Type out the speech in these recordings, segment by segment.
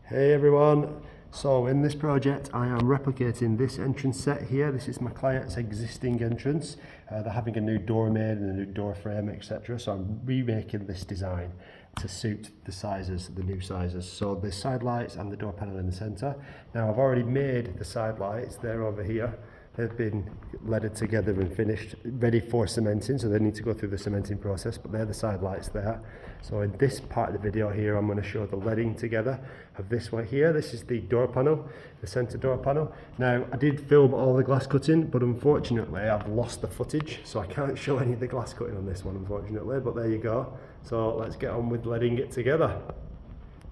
Hey everyone, so in this project I am replicating this entrance set here. This is my client's existing entrance. They're having a new door made and a new door frame, etc. So I'm remaking this design to suit the sizes, the new sizes. So the side lights and the door panel in the centre. Now I've already made the side lights, they're over here. They've been leaded together and finished, ready for cementing, so they need to go through the cementing process, but they're the side lights there. So in this part of the video here, I'm going to show the leading together of this one here. This is the door panel, the centre door panel. Now, I did film all the glass cutting, but unfortunately I've lost the footage, so I can't show any of the glass cutting on this one, unfortunately, but there you go. So let's get on with leading it together.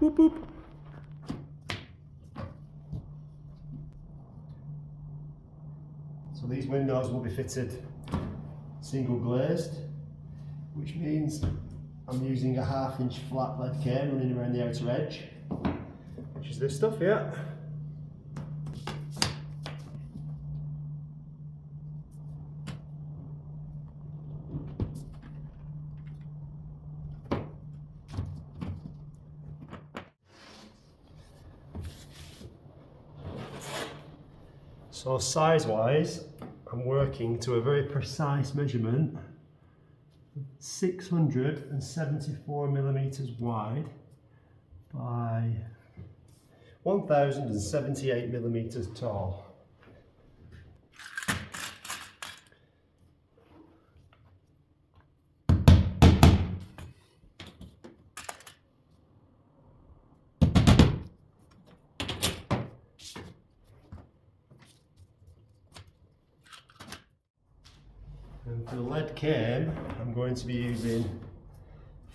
Boop, boop. So these windows will be fitted single glazed, which means I'm using a 1/2 inch flat lead cane running around the outer edge, which is this stuff here. So size-wise, I'm working to a very precise measurement, 674 millimeters wide by 1078 millimeters tall. And for the lead cane, I'm going to be using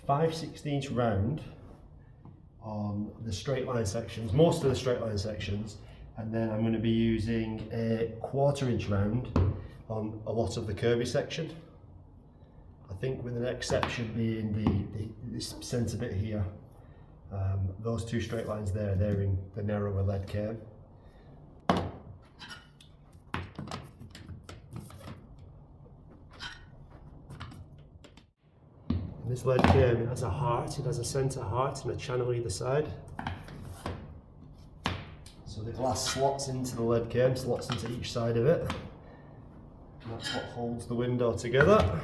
5/16 round on the straight line sections, most of the straight line sections, and then I'm going to be using a 1/4 inch round on a lot of the curvy section. I think with the exception being this centre bit here. Those two straight lines there, they're in the narrower lead cane. This lead cane has a heart, it has a centre heart and a channel either side. So the glass slots into the lead cane, slots into each side of it. And that's what holds the window together.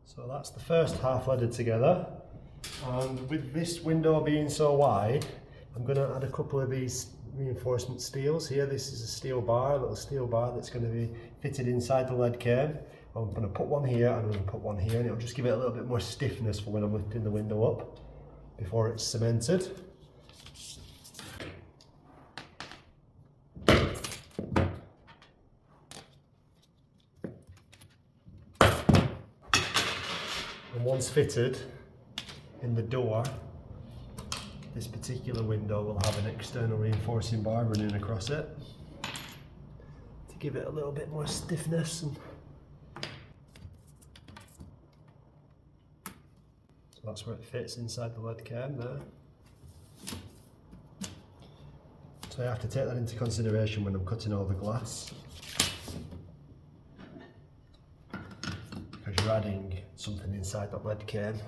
So that's the first half leaded together, and with this window being so wide, I'm going to add a couple of these reinforcement steels here. This is a steel bar, a little steel bar that's going to be fitted inside the lead cane. I'm going to put one here and I'm going to put one here, and it'll just give it a little bit more stiffness for when I'm lifting the window up before it's cemented. once fitted in the door, this particular window will have an external reinforcing bar running across it to give it a little bit more stiffness. So that's where it fits inside the lead cairn there. So I have to take that into consideration when I'm cutting all the glass, because you're adding something inside that lead cairn.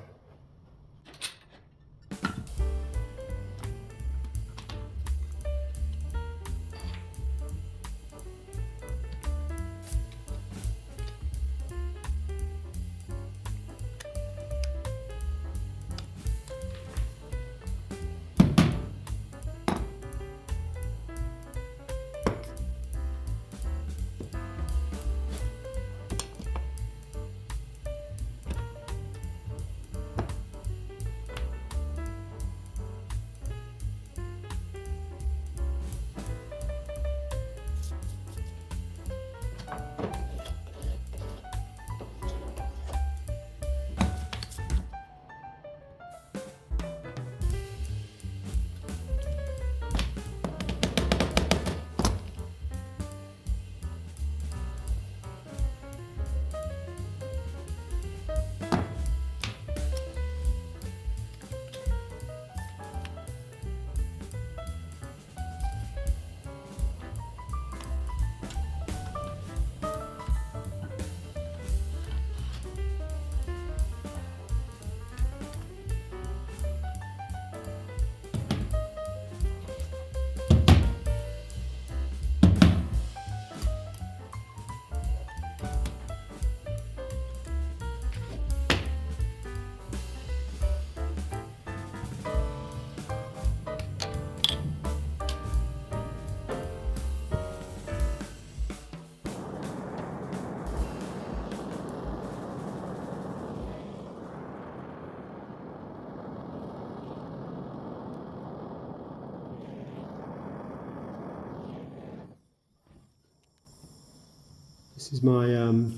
This is my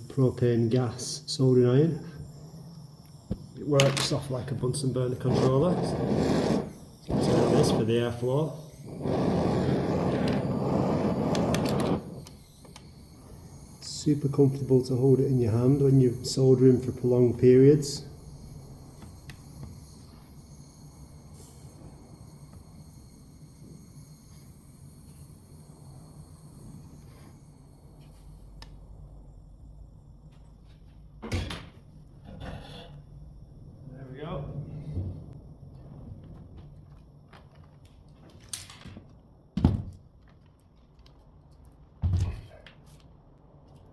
propane gas soldering iron. It works off like a Bunsen burner controller. So turn this for the airflow. It's super comfortable to hold it in your hand when you're soldering for prolonged periods.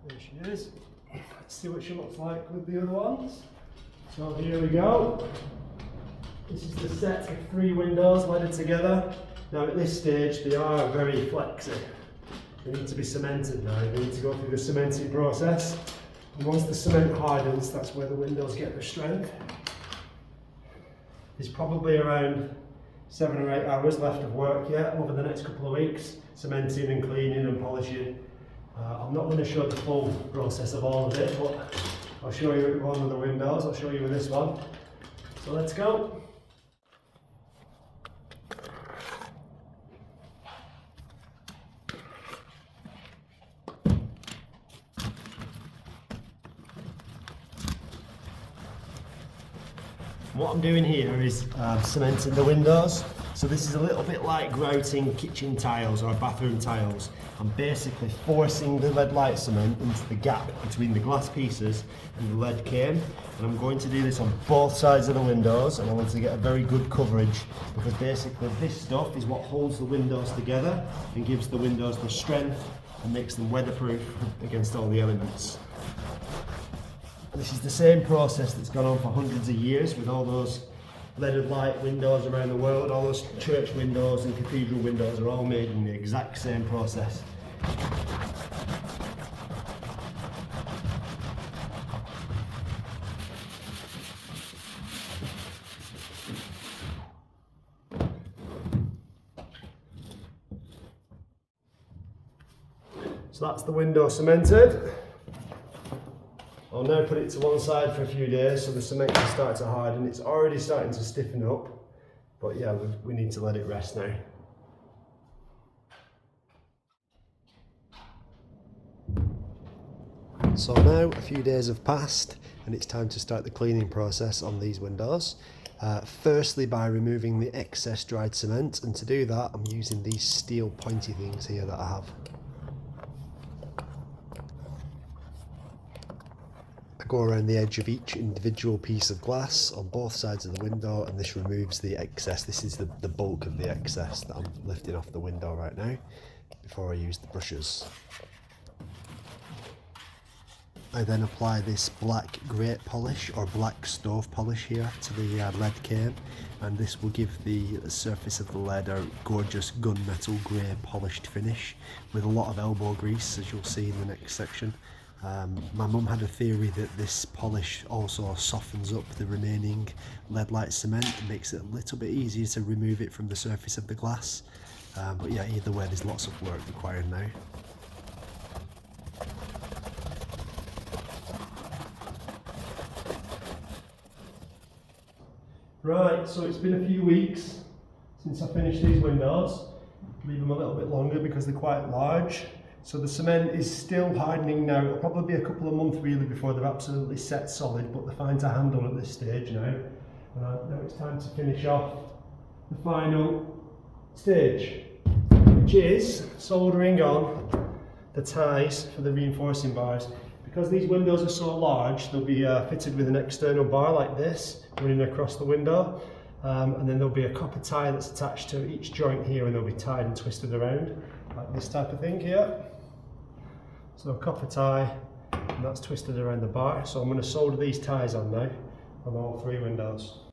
There she is. Let's see what she looks like with the other ones. So here we go. This is the set of 3 windows welded together. Now at this stage they are very flexy. They need to be cemented now. They need to go through the cementing process. And once the cement hardens, that's where the windows get their strength. There's probably around 7 or 8 hours left of work yet over the next couple of weeks, cementing and cleaning and polishing. I'm not going to show the full process of all of it, but I'll show you with one of the windows, I'll show you with this one. So let's go. What I'm doing here is cementing the windows. So this is a little bit like grouting kitchen tiles or bathroom tiles. I'm basically forcing the lead light cement into the gap between the glass pieces and the lead cairn. And I'm going to do this on both sides of the windows, and I want to get a very good coverage, because basically this stuff is what holds the windows together and gives the windows the strength and makes them weatherproof against all the elements. This is the same process that's gone on for hundreds of years with all those leaded light windows around the world. All those church windows and cathedral windows are all made in the exact same process. So that's the window cemented. I'll now put it to one side for a few days so the cement can start to harden. It's already starting to stiffen up, but yeah, we need to let it rest now. So now a few days have passed and it's time to start the cleaning process on these windows. Firstly, by removing the excess dried cement, and to do that I'm using these steel pointy things here that I have. I go around the edge of each individual piece of glass on both sides of the window, and this removes the excess. This is the bulk of the excess that I'm lifting off the window right now before I use the brushes. I then apply this black grate polish or black stove polish here to the lead cane, and this will give the surface of the lead a gorgeous gunmetal grey polished finish with a lot of elbow grease, as you'll see in the next section. My mum had a theory that this polish also softens up the remaining lead-like cement and makes it a little bit easier to remove it from the surface of the glass. But yeah, either way there's lots of work required now. Right, so it's been a few weeks since I finished these windows. Leave them a little bit longer because they're quite large. So the cement is still hardening now. It'll probably be a couple of months really before they're absolutely set solid, but they're fine to handle at this stage now. Now it's time to finish off the final stage, which is soldering on the ties for the reinforcing bars. Because these windows are so large, they'll be fitted with an external bar like this running across the window, and then there'll be a copper tie that's attached to each joint here, and they'll be tied and twisted around like this type of thing here. So a copper tie, and that's twisted around the bar. So I'm going to solder these ties on now on all three windows.